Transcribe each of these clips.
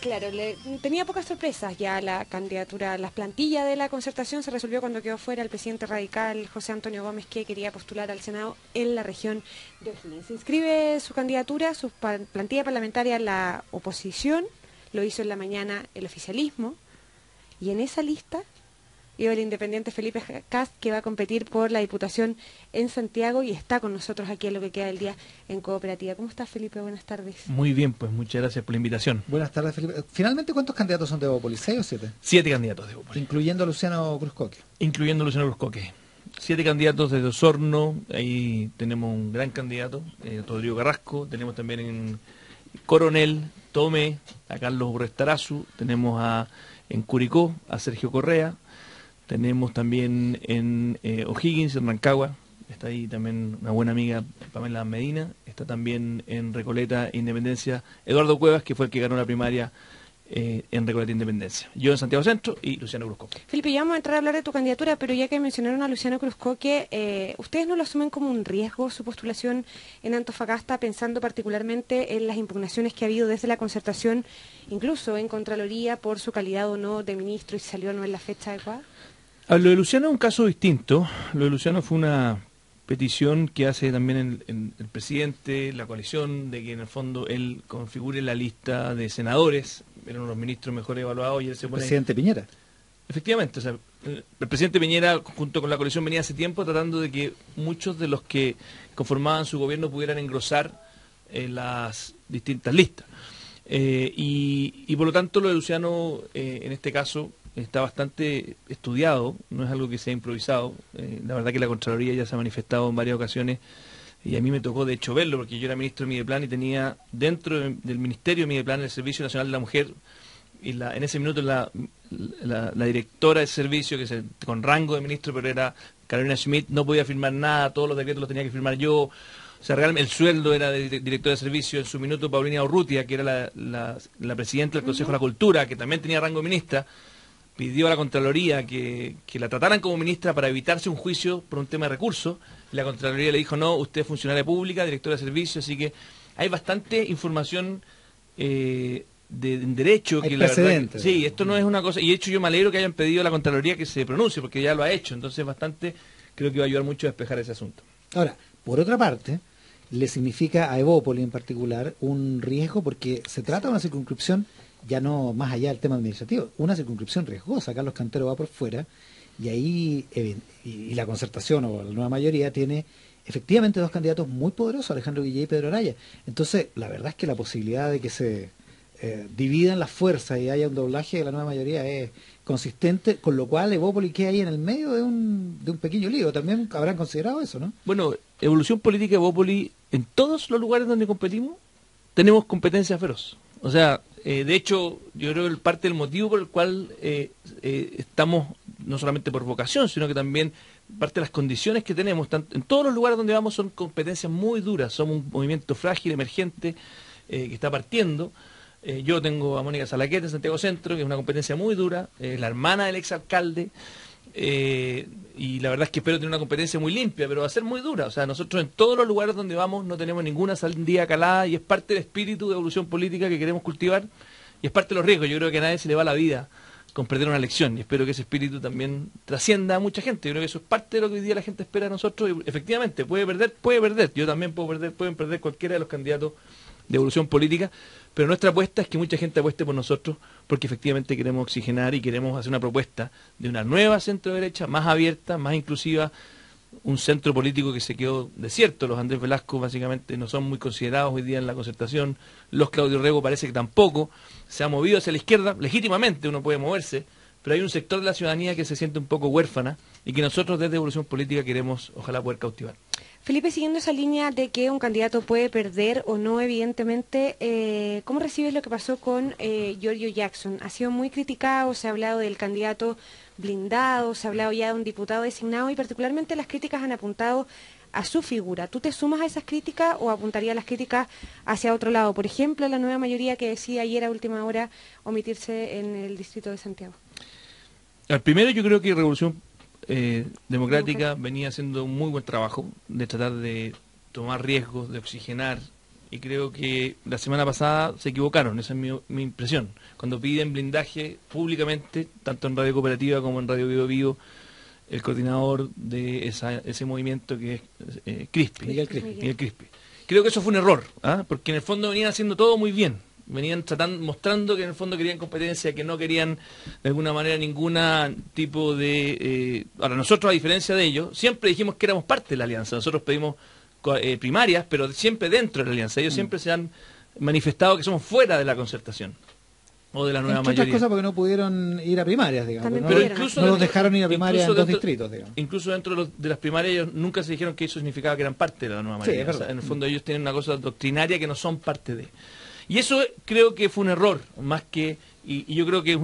Claro, tenía pocas sorpresas ya la candidatura, las plantillas de la Concertación se resolvió cuando quedó fuera el presidente radical José Antonio Gómez, que quería postular al Senado en la región de O'Higgins. Se inscribe su candidatura, su plantilla parlamentaria, la oposición, lo hizo en la mañana el oficialismo, y en esa lista iba el independiente Felipe Kast, que va a competir por la Diputación en Santiago y está con nosotros aquí en lo que queda del día en Cooperativa. ¿Cómo estás, Felipe? Buenas tardes. Muy bien, pues muchas gracias por la invitación. Buenas tardes, Felipe. Finalmente, ¿cuántos candidatos son de Evópolis? ¿6 o 7? 7 candidatos de Evópolis. Incluyendo a Luciano Cruzcoque. Incluyendo a Luciano Cruzcoque. 7 candidatos desde Osorno, ahí tenemos un gran candidato, Rodrigo Carrasco, tenemos también en Coronel, Tomé, a Carlos Urrestarazu, tenemos en Curicó a Sergio Correa, tenemos también en O'Higgins, en Rancagua, está ahí también una buena amiga, Pamela Medina, está también en Recoleta Independencia, Eduardo Cuevas, que fue el que ganó la primaria en Recoleta Independencia. Yo en Santiago Centro y Luciano Cruzcoque. Felipe, ya vamos a entrar a hablar de tu candidatura, pero ya que mencionaron a Luciano Cruzcoque, ¿ustedes no lo asumen como un riesgo su postulación en Antofagasta, pensando particularmente en las impugnaciones que ha habido desde la Concertación, incluso en Contraloría, por su calidad o no de ministro y salió o no en la fecha adecuada? Lo de Luciano es un caso distinto. Lo de Luciano fue una petición que hace también el presidente, la coalición, de que en el fondo él configure la lista de senadores, eran los ministros mejor evaluados y él se pone... ¿Presidente Piñera? Efectivamente, o sea, el presidente Piñera junto con la coalición venía hace tiempo tratando de que muchos de los que conformaban su gobierno pudieran engrosar las distintas listas. Y por lo tanto lo de Luciano en este caso está bastante estudiado, no es algo que se ha improvisado. La verdad que la Contraloría ya se ha manifestado en varias ocasiones y a mí me tocó de hecho verlo, porque yo era ministro de Mideplan y tenía dentro del Ministerio de Mideplan el Servicio Nacional de la Mujer, y en ese minuto la directora del servicio, con rango de ministro, pero era Carolina Schmidt, no podía firmar nada, todos los decretos los tenía que firmar yo. O sea, realmente el sueldo era de directora de servicio. En su minuto Paulina Urrutia, que era la presidenta del Consejo de la Cultura, que también tenía rango de ministra, pidió a la Contraloría que la trataran como ministra para evitarse un juicio por un tema de recursos. La Contraloría le dijo, no, usted es funcionaria pública, directora de servicio, así que hay bastante información de derecho. Hay que la verdad que, sí, sí, esto no es una cosa, y de hecho yo me alegro que hayan pedido a la Contraloría que se pronuncie, porque ya lo ha hecho, entonces bastante, creo que va a ayudar mucho a despejar ese asunto. Ahora, por otra parte, le significa a Evópolis en particular un riesgo, porque se trata de una circunscripción ya no más allá del tema administrativo, una circunscripción riesgosa. Carlos Cantero va por fuera y ahí y la Concertación o la nueva mayoría tiene efectivamente dos candidatos muy poderosos, Alejandro Guillé y Pedro Araya. Entonces, la verdad es que la posibilidad de que se dividan las fuerzas y haya un doblaje de la nueva mayoría es consistente, con lo cual Evópolis queda ahí en el medio de un pequeño lío. También habrán considerado eso, ¿no? Bueno, evolución política de Evópolis, en todos los lugares donde competimos, tenemos competencia feroz. O sea, de hecho, yo creo que parte del motivo por el cual estamos, no solamente por vocación, sino que también parte de las condiciones que tenemos, en todos los lugares donde vamos son competencias muy duras. Somos un movimiento frágil, emergente, que está partiendo. Yo tengo a Mónica Salaquete en Santiago Centro, que es una competencia muy dura, la hermana del exalcalde, y la verdad es que espero tener una competencia muy limpia, pero va a ser muy dura. O sea, nosotros en todos los lugares donde vamos no tenemos ninguna sandía calada, y es parte del espíritu de evolución política que queremos cultivar, y es parte de los riesgos. Yo creo que a nadie se le va la vida con perder una elección, y espero que ese espíritu también trascienda a mucha gente. Yo creo que eso es parte de lo que hoy día la gente espera de nosotros, y efectivamente puede perder, yo también puedo perder, pueden perder cualquiera de los candidatos de evolución política, pero nuestra apuesta es que mucha gente apueste por nosotros, porque efectivamente queremos oxigenar y queremos hacer una propuesta de una nueva centro derecha, más abierta, más inclusiva, un centro político que se quedó desierto. Los Andrés Velasco básicamente no son muy considerados hoy día en la Concertación, los Claudio Rego parece que tampoco, se ha movido hacia la izquierda, legítimamente uno puede moverse, pero hay un sector de la ciudadanía que se siente un poco huérfana y que nosotros desde Evolución Política queremos, ojalá, poder cautivar. Felipe, siguiendo esa línea de que un candidato puede perder o no, evidentemente, ¿cómo recibes lo que pasó con Giorgio Jackson? Ha sido muy criticado, se ha hablado del candidato blindado, se ha hablado ya de un diputado designado y particularmente las críticas han apuntado a su figura. ¿Tú te sumas a esas críticas o apuntarías las críticas hacia otro lado? Por ejemplo, la nueva mayoría que decía ayer a última hora omitirse en el distrito de Santiago. Al primero, yo creo que Revolución Democrática venía haciendo un muy buen trabajo de tratar de tomar riesgos, de oxigenar y creo que la semana pasada se equivocaron, esa es mi impresión. Cuando piden blindaje públicamente, tanto en Radio Cooperativa como en Radio Bio Bio, el coordinador de ese movimiento que es Crispi, Miguel Crispi. Creo que eso fue un error, porque en el fondo venían haciendo todo muy bien. Venían mostrando que en el fondo querían competencia, que no querían de alguna manera ningún tipo de... Ahora, nosotros, a diferencia de ellos, siempre dijimos que éramos parte de la alianza. Nosotros pedimos primarias, pero siempre dentro de la alianza. Ellos siempre se han manifestado que somos fuera de la concertación o de la nueva mayoría. Otras cosas porque no pudieron ir a primarias, digamos. Pero incluso no los dejaron ir a primarias en 2 distritos, digamos. Incluso dentro de las primarias ellos nunca se dijeron que eso significaba que eran parte de la nueva mayoría. Sí, es verdad. En el fondo ellos tienen una cosa doctrinaria que no son parte de... Y eso creo que fue un error, más que... Y yo creo que es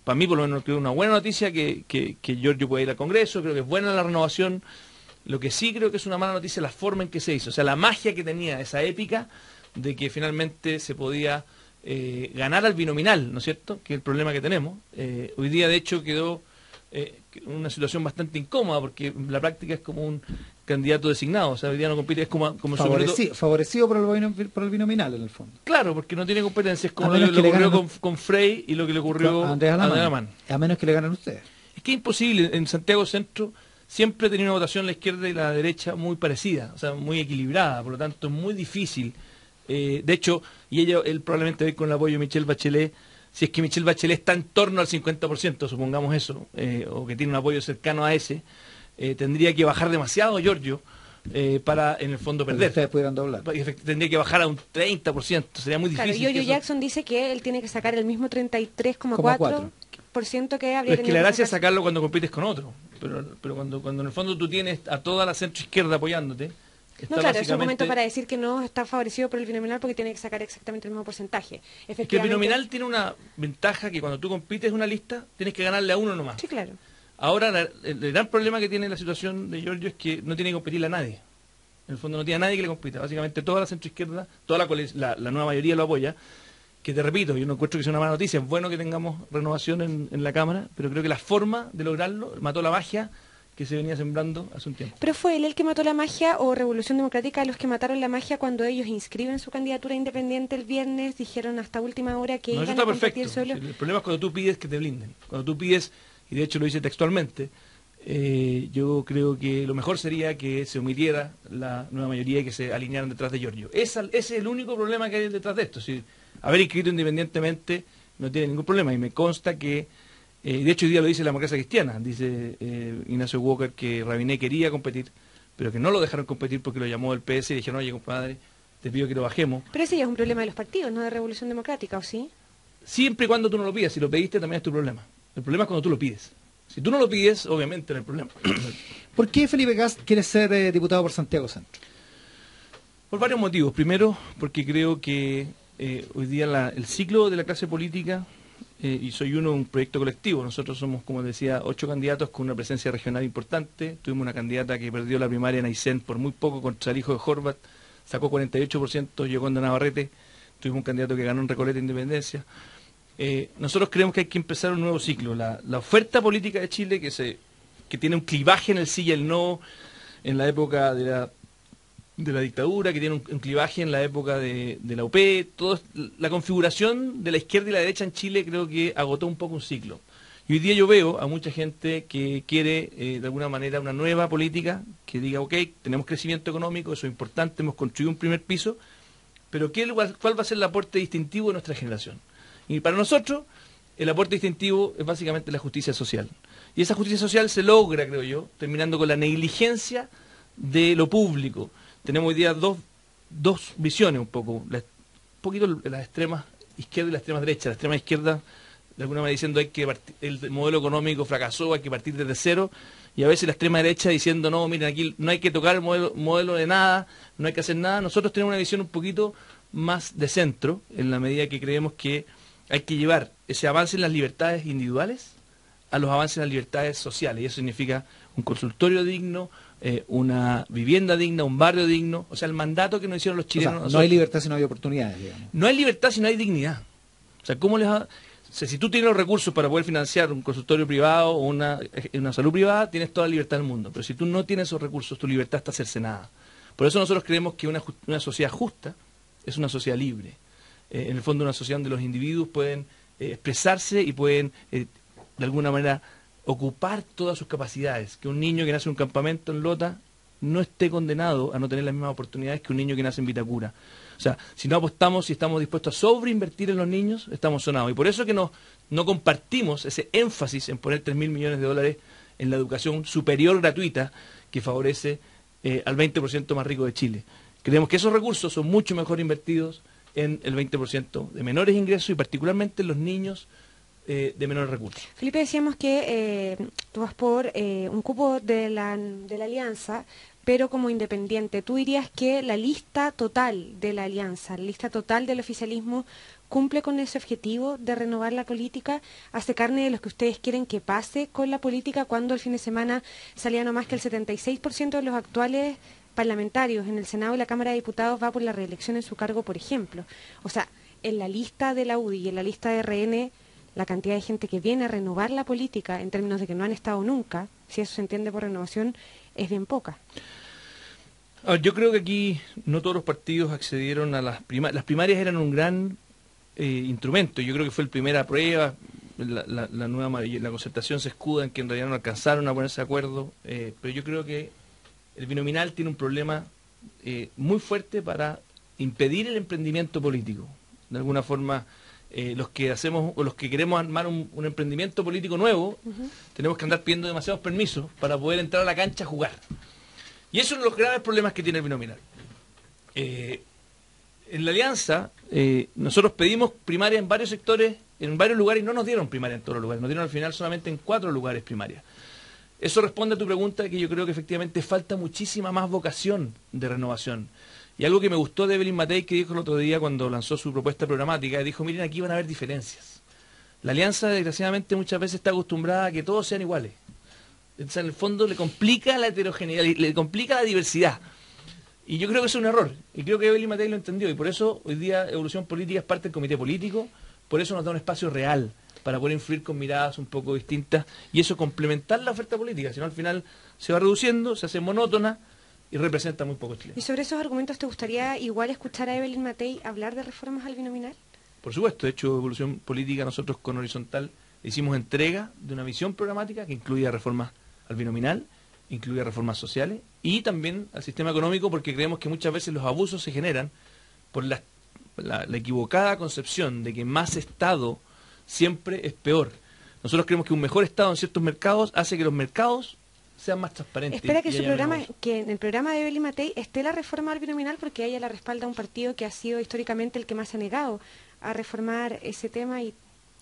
para mí por lo menos, creo una buena noticia que Giorgio pueda ir al Congreso, creo que es buena la renovación. Lo que sí creo que es una mala noticia es la forma en que se hizo. O sea, la magia que tenía esa épica de que finalmente se podía ganar al binominal, ¿no es cierto? Que es el problema que tenemos. Hoy día, de hecho, quedó una situación bastante incómoda, porque en la práctica es como un candidato designado. O sea, hoy día no compite, es como favorecido por el binominal, en el fondo. Claro, porque no tiene competencia. Es como lo que le ocurrió con Frey y lo que le ocurrió a Andrés Alamán. A menos que le ganen ustedes. Es que es imposible. En Santiago Centro siempre tenía una votación la izquierda y la derecha muy parecida, o sea, muy equilibrada, por lo tanto es muy difícil. De hecho, él probablemente ve con el apoyo de Michelle Bachelet, si es que Michelle Bachelet está en torno al 50%, supongamos eso, o que tiene un apoyo cercano a ese, tendría que bajar demasiado Giorgio para, en el fondo, perder. Ustedes pudieran doblar. Tendría que bajar a un 30%, sería muy difícil. Claro, Giorgio Jackson dice que él tiene que sacar el mismo 33,4% que habría tenido. Es que la gracia es sacarlo cuando compites con otro, pero cuando en el fondo tú tienes a toda la centro izquierda apoyándote. No, claro, es un momento para decir que no está favorecido por el binominal porque tiene que sacar exactamente el mismo porcentaje. Es que el binominal tiene una ventaja que cuando tú compites una lista tienes que ganarle a uno nomás. Sí, claro. Ahora, el gran problema que tiene la situación de Giorgio es que no tiene que competirle a nadie. En el fondo no tiene a nadie que le compita. Básicamente toda la centroizquierda, toda la nueva mayoría lo apoya. Que te repito, yo no encuentro que sea una mala noticia. Es bueno que tengamos renovación en la Cámara, pero creo que la forma de lograrlo mató la magia que se venía sembrando hace un tiempo. ¿Pero fue él el que mató la magia o Revolución Democrática los que mataron la magia cuando ellos inscriben su candidatura independiente el viernes? Dijeron hasta última hora que iban a competir solo. El problema es cuando tú pides que te blinden. Cuando tú pides, y de hecho lo dice textualmente, yo creo que lo mejor sería que se omitiera la nueva mayoría y que se alinearan detrás de Giorgio. Ese es el único problema que hay detrás de esto. Si haber inscrito independientemente no tiene ningún problema, y me consta que de hecho hoy día lo dice la democracia cristiana, dice Ignacio Walker que Rabiné quería competir, pero que no lo dejaron competir porque lo llamó el PS y dijeron, oye compadre, te pido que lo bajemos. Pero ese ya es un problema de los partidos, no de Revolución Democrática, ¿o sí? Siempre y cuando tú no lo pidas, si lo pediste también es tu problema. El problema es cuando tú lo pides. Si tú no lo pides, obviamente no hay problema. ¿Por qué Felipe Kast quiere ser diputado por Santiago Centro? Por varios motivos. Primero, porque creo que hoy día el ciclo de la clase política, y soy un proyecto colectivo. Nosotros somos, como decía, 8 candidatos con una presencia regional importante. Tuvimos una candidata que perdió la primaria en Aysén por muy poco contra el hijo de Horvat, sacó 48%, llegó en Navarrete. Tuvimos un candidato que ganó en Recoleta Independencia. Nosotros creemos que hay que empezar un nuevo ciclo. La oferta política de Chile, que tiene un clivaje en el sí y el no, en la época de la dictadura, que tiene un clivaje en la época de la UP, la configuración de la izquierda y la derecha en Chile creo que agotó un poco un ciclo. Y hoy día yo veo a mucha gente que quiere de alguna manera una nueva política, que diga, ok, tenemos crecimiento económico, eso es importante, hemos construido un primer piso, pero ¿cuál va a ser el aporte distintivo de nuestra generación? Y para nosotros, el aporte distintivo es básicamente la justicia social. Y esa justicia social se logra, creo yo, terminando con la negligencia de lo público. Tenemos hoy día dos visiones un poquito la extrema izquierda y la extrema derecha. La extrema izquierda, de alguna manera diciendo el modelo económico fracasó, hay que partir desde cero, y a veces la extrema derecha diciendo, no, miren, aquí no hay que tocar el modelo de nada, no hay que hacer nada. Nosotros tenemos una visión un poquito más de centro, en la medida que creemos que hay que llevar ese avance en las libertades individuales a los avances en las libertades sociales, y eso significa un consultorio digno, una vivienda digna, un barrio digno, o sea, el mandato que nos hicieron los chilenos. O sea, no hay libertad si no hay oportunidades, digamos. No hay libertad si no hay dignidad. O sea, ¿cómo les va? O sea, si tú tienes los recursos para poder financiar un consultorio privado o una salud privada, tienes toda la libertad del mundo. Pero si tú no tienes esos recursos, tu libertad está cercenada. Por eso nosotros creemos que una sociedad justa es una sociedad libre. En el fondo una sociedad donde los individuos pueden expresarse y pueden de alguna manera ocupar todas sus capacidades. Que un niño que nace en un campamento en Lota no esté condenado a no tener las mismas oportunidades que un niño que nace en Vitacura. O sea, si no apostamos, si estamos dispuestos a sobreinvertir en los niños, estamos sonados. Y por eso que no compartimos ese énfasis en poner 3.000 millones de dólares en la educación superior gratuita que favorece al 20% más rico de Chile. Creemos que esos recursos son mucho mejor invertidos en el 20% de menores ingresos y particularmente en los niños de menores recursos. Felipe, decíamos que tú vas por un cupo de la alianza, pero como independiente. ¿Tú dirías que la lista total de la alianza, la lista total del oficialismo, cumple con ese objetivo de renovar la política? ¿Hace carne de los que ustedes quieren que pase con la política cuando el fin de semana salía nomás que el 76% de los actuales parlamentarios en el Senado y la Cámara de Diputados va por la reelección en su cargo, por ejemplo? O sea, en la lista de la UDI y en la lista de RN, la cantidad de gente que viene a renovar la política en términos de que no han estado nunca, si eso se entiende por renovación, es bien poca. Yo creo que aquí no todos los partidos accedieron a las primarias. Las primarias eran un gran instrumento. Yo creo que fue la primera prueba. La concertación se escuda en que en realidad no alcanzaron a ponerse de acuerdo. Pero yo creo que el binominal tiene un problema muy fuerte para impedir el emprendimiento político. De alguna forma, los que queremos armar un emprendimiento político nuevo, tenemos que andar pidiendo demasiados permisos para poder entrar a la cancha a jugar. Y eso es uno de los graves problemas que tiene el binominal. En la alianza, nosotros pedimos primaria en varios sectores, en varios lugares, y no nos dieron primaria en todos los lugares, nos dieron al final solamente en 4 lugares primaria. Eso responde a tu pregunta, que yo creo que efectivamente falta muchísima más vocación de renovación. Y algo que me gustó de Evelyn Matei, que dijo el otro día cuando lanzó su propuesta programática, dijo, miren, aquí van a haber diferencias. La alianza, desgraciadamente, muchas veces está acostumbrada a que todos sean iguales. O sea, en el fondo le complica la heterogeneidad, le complica la diversidad. Y yo creo que es un error. Y creo que Evelyn Matei lo entendió. Y por eso hoy día Evolución Política es parte del comité político. Por eso nos da un espacio real para poder influir con miradas un poco distintas. Y eso complementar la oferta política. Si no, al final se va reduciendo, se hace monótona y representa muy poco Chile. ¿Y sobre esos argumentos te gustaría igual escuchar a Evelyn Matei hablar de reformas al binominal? Por supuesto. De hecho, Evolución Política, nosotros con Horizontal hicimos entrega de una visión programática que incluía reformas al binominal, incluía reformas sociales y también al sistema económico, porque creemos que muchas veces los abusos se generan por la equivocada concepción de que más Estado siempre es peor. Nosotros creemos que un mejor Estado en ciertos mercados hace que los mercados sean más transparentes. Espera que en el programa de Evelyn Matei esté la reforma al binominal, porque ella la respalda un partido que ha sido históricamente el que más se ha negado a reformar ese tema. Y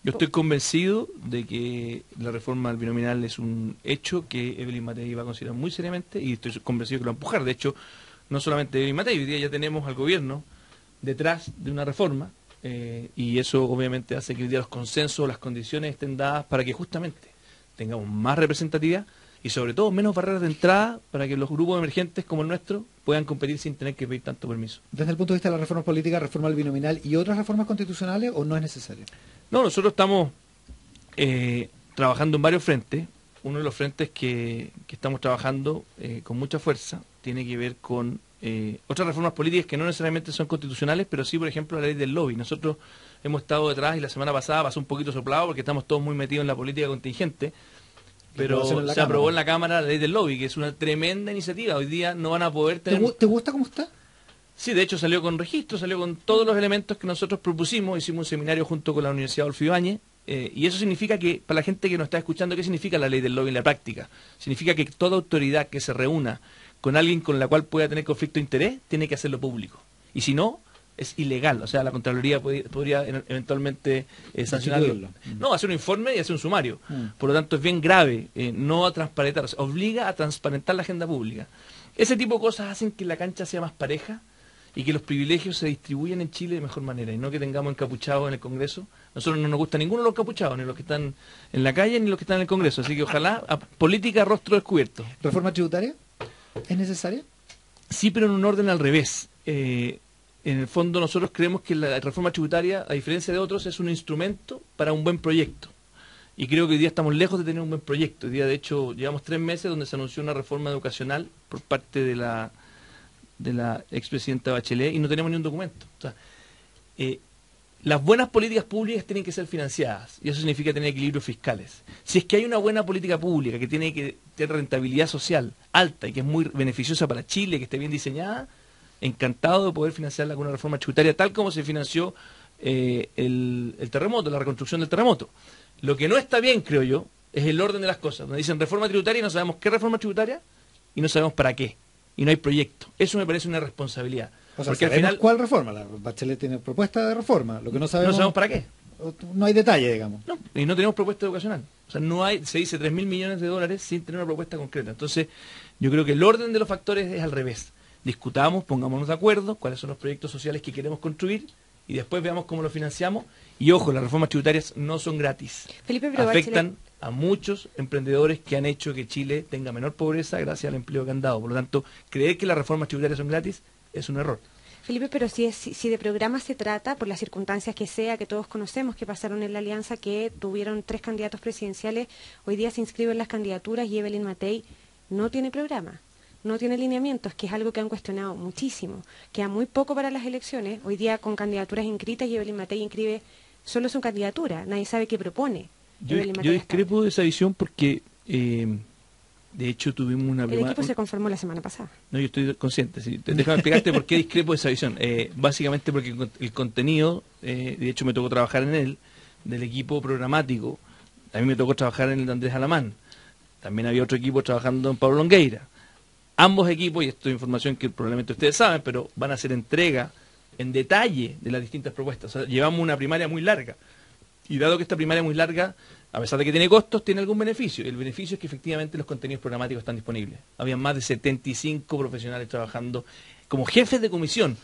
yo estoy convencido de que la reforma al binominal es un hecho que Evelyn Matei va a considerar muy seriamente y estoy convencido que lo va a empujar. De hecho, no solamente Evelyn Matei, hoy día ya tenemos al gobierno detrás de una reforma y eso obviamente hace que hoy día los consensos, las condiciones estén dadas para que justamente tengamos más representatividad y sobre todo menos barreras de entrada para que los grupos emergentes como el nuestro puedan competir sin tener que pedir tanto permiso. Desde el punto de vista de la reforma política, reforma al binominal y otras reformas constitucionales, ¿o no es necesario? No, nosotros estamos trabajando en varios frentes. Uno de los frentes que estamos trabajando con mucha fuerza tiene que ver con otras reformas políticas que no necesariamente son constitucionales, pero sí, por ejemplo, la ley del lobby. Nosotros hemos estado detrás y la semana pasada pasó un poquito soplado porque estamos todos muy metidos en la política contingente, pero se aprobó en la Cámara la ley del lobby, que es una tremenda iniciativa. Hoy día no van a poder tener... ¿Te gusta cómo está? Sí, de hecho salió con registro, salió con todos los elementos que nosotros propusimos, hicimos un seminario junto con la Universidad Adolfo Ibáñez, y eso significa que, para la gente que nos está escuchando, ¿qué significa la ley del lobby en la práctica? Significa que toda autoridad que se reúna con alguien con la cual pueda tener conflicto de interés, tiene que hacerlo público. Y si no, es ilegal, o sea, la Contraloría podría eventualmente sancionarlo. No, hacer un informe y hacer un sumario. Por lo tanto, es bien grave no a transparentar, o sea, obliga a transparentar la agenda pública. Ese tipo de cosas hacen que la cancha sea más pareja y que los privilegios se distribuyan en Chile de mejor manera y no que tengamos encapuchados en el Congreso. A nosotros no nos gusta ninguno de los encapuchados, ni los que están en la calle ni los que están en el Congreso. Así que ojalá política a rostro descubierto. ¿Reforma tributaria? ¿Es necesaria? Sí, pero en un orden al revés. En el fondo nosotros creemos que la reforma tributaria, a diferencia de otros, es un instrumento para un buen proyecto. Y creo que hoy día estamos lejos de tener un buen proyecto. Hoy día, de hecho, llevamos 3 meses donde se anunció una reforma educacional por parte de de la expresidenta Bachelet y no tenemos ni un documento. O sea, las buenas políticas públicas tienen que ser financiadas y eso significa tener equilibrios fiscales. Si es que hay una buena política pública que tiene que tener rentabilidad social alta y que es muy beneficiosa para Chile, que esté bien diseñada, encantado de poder financiarla con una reforma tributaria tal como se financió el terremoto, la reconstrucción del terremoto. Lo que no está bien, creo yo, es el orden de las cosas. Donde dicen reforma tributaria y no sabemos qué reforma tributaria y no sabemos para qué. Y no hay proyecto. Eso me parece una responsabilidad. O sea, porque al sabemos final cuál reforma. La Bachelet tiene propuesta de reforma. Lo que no sabemos... no sabemos para qué. No hay detalle, digamos. No, y no tenemos propuesta educacional. O sea, no hay, se dice 3.000 millones de dólares sin tener una propuesta concreta. Entonces, yo creo que el orden de los factores es al revés. Discutamos, pongámonos de acuerdo, cuáles son los proyectos sociales que queremos construir y después veamos cómo lo financiamos. Y ojo, las reformas tributarias no son gratis. Felipe, pero afectan a muchos emprendedores que han hecho que Chile tenga menor pobreza gracias al empleo que han dado. Por lo tanto, creer que las reformas tributarias son gratis es un error. Felipe, pero si de programas se trata, por las circunstancias que sea, que todos conocemos que pasaron en la alianza, que tuvieron 3 candidatos presidenciales, hoy día se inscriben las candidaturas y Evelyn Matei no tiene programa, no tiene lineamientos, que es algo que han cuestionado muchísimo. Queda muy poco para las elecciones, hoy día con candidaturas inscritas y Evelyn Matei inscribe solo su candidatura, nadie sabe qué propone. Yo discrepo de esa visión porque... de hecho, tuvimos una El equipo se conformó la semana pasada. No, yo estoy consciente. ¿Sí? Déjame explicarte por qué discrepo de esa visión. Básicamente porque el contenido, de hecho me tocó trabajar en él, del equipo programático. A mí me tocó trabajar en el de Andrés Alamán. También había otro equipo trabajando en Pablo Longueira. Ambos equipos, y esto es información que probablemente ustedes saben, pero van a hacer entrega en detalle de las distintas propuestas. O sea, llevamos una primaria muy larga. Y dado que esta primaria muy larga, a pesar de que tiene costos, tiene algún beneficio. Y el beneficio es que efectivamente los contenidos programáticos están disponibles. Había más de 75 profesionales trabajando como jefes de comisión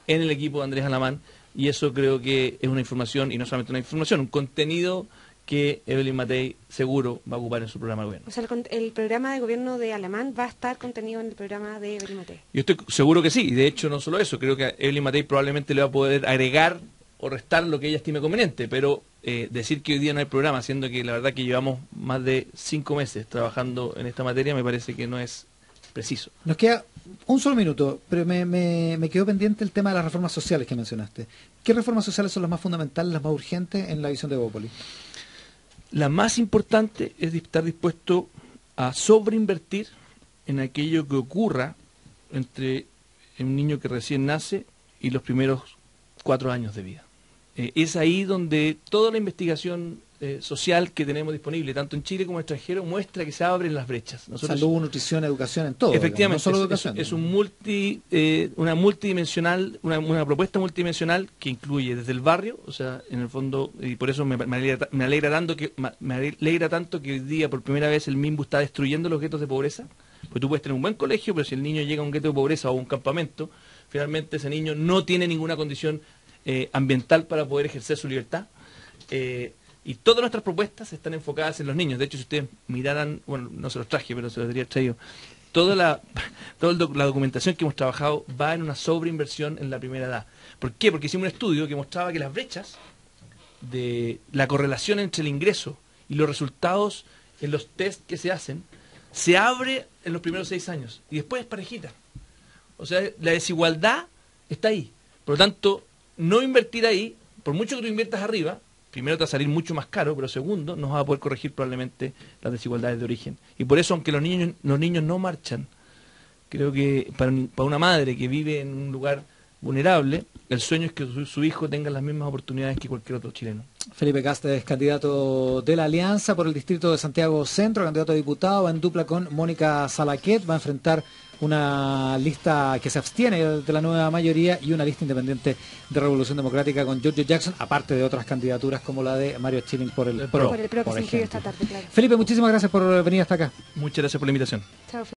en el equipo de Andrés Alamán. Y eso creo que es una información, y no solamente una información, un contenido que Evelyn Matei seguro va a ocupar en su programa de gobierno. O sea, el programa de gobierno de Alamán va a estar contenido en el programa de Evelyn Matei. Yo estoy seguro que sí. Y de hecho, no solo eso. Creo que Evelyn Matei probablemente le va a poder agregar o restar lo que ella estime conveniente, pero decir que hoy día no hay programa, siendo que la verdad que llevamos más de 5 meses trabajando en esta materia, me parece que no es preciso. Nos queda un solo minuto, pero me quedó pendiente el tema de las reformas sociales que mencionaste. ¿Qué reformas sociales son las más fundamentales, las más urgentes en la visión de Evópolis? La más importante es estar dispuesto a sobreinvertir en aquello que ocurra entre un niño que recién nace y los primeros 4 años de vida. Es ahí donde toda la investigación social que tenemos disponible, tanto en Chile como en el extranjero, muestra que se abren las brechas. Nosotros, salud, nutrición, educación, en todo. Efectivamente, digamos, no solo educación. Es una multidimensional, una propuesta multidimensional que incluye desde el barrio, o sea, en el fondo, y por eso me alegra tanto que hoy día por primera vez el MIMBU está destruyendo los guetos de pobreza, porque tú puedes tener un buen colegio, pero si el niño llega a un gueto de pobreza o a un campamento, finalmente ese niño no tiene ninguna condición ambiental para poder ejercer su libertad. Y todas nuestras propuestas están enfocadas en los niños. De hecho, si ustedes miraran, bueno, no se los traje, pero se los habría traído, toda la documentación que hemos trabajado va en una sobreinversión en la primera edad. ¿Por qué? Porque hicimos un estudio que mostraba que las brechas de la correlación entre el ingreso y los resultados en los test que se hacen, se abre en los primeros 6 años y después es parejita. O sea, la desigualdad está ahí. Por lo tanto, no invertir ahí, por mucho que tú inviertas arriba, primero te va a salir mucho más caro, pero segundo, no vas a poder corregir probablemente las desigualdades de origen. Y por eso, aunque los niños no marchan, creo que para una madre que vive en un lugar vulnerable, el sueño es que su hijo tenga las mismas oportunidades que cualquier otro chileno. Felipe Casta es candidato de la Alianza por el distrito de Santiago Centro, candidato a diputado, va en dupla con Mónica Salaquet, va a enfrentar una lista que se abstiene de la nueva mayoría y una lista independiente de Revolución Democrática con Giorgio Jackson, aparte de otras candidaturas como la de Mario Schilling por el PRO. Por el PRO que se inscribió esta tarde, claro. Felipe, muchísimas gracias por venir hasta acá. Muchas gracias por la invitación. Chao.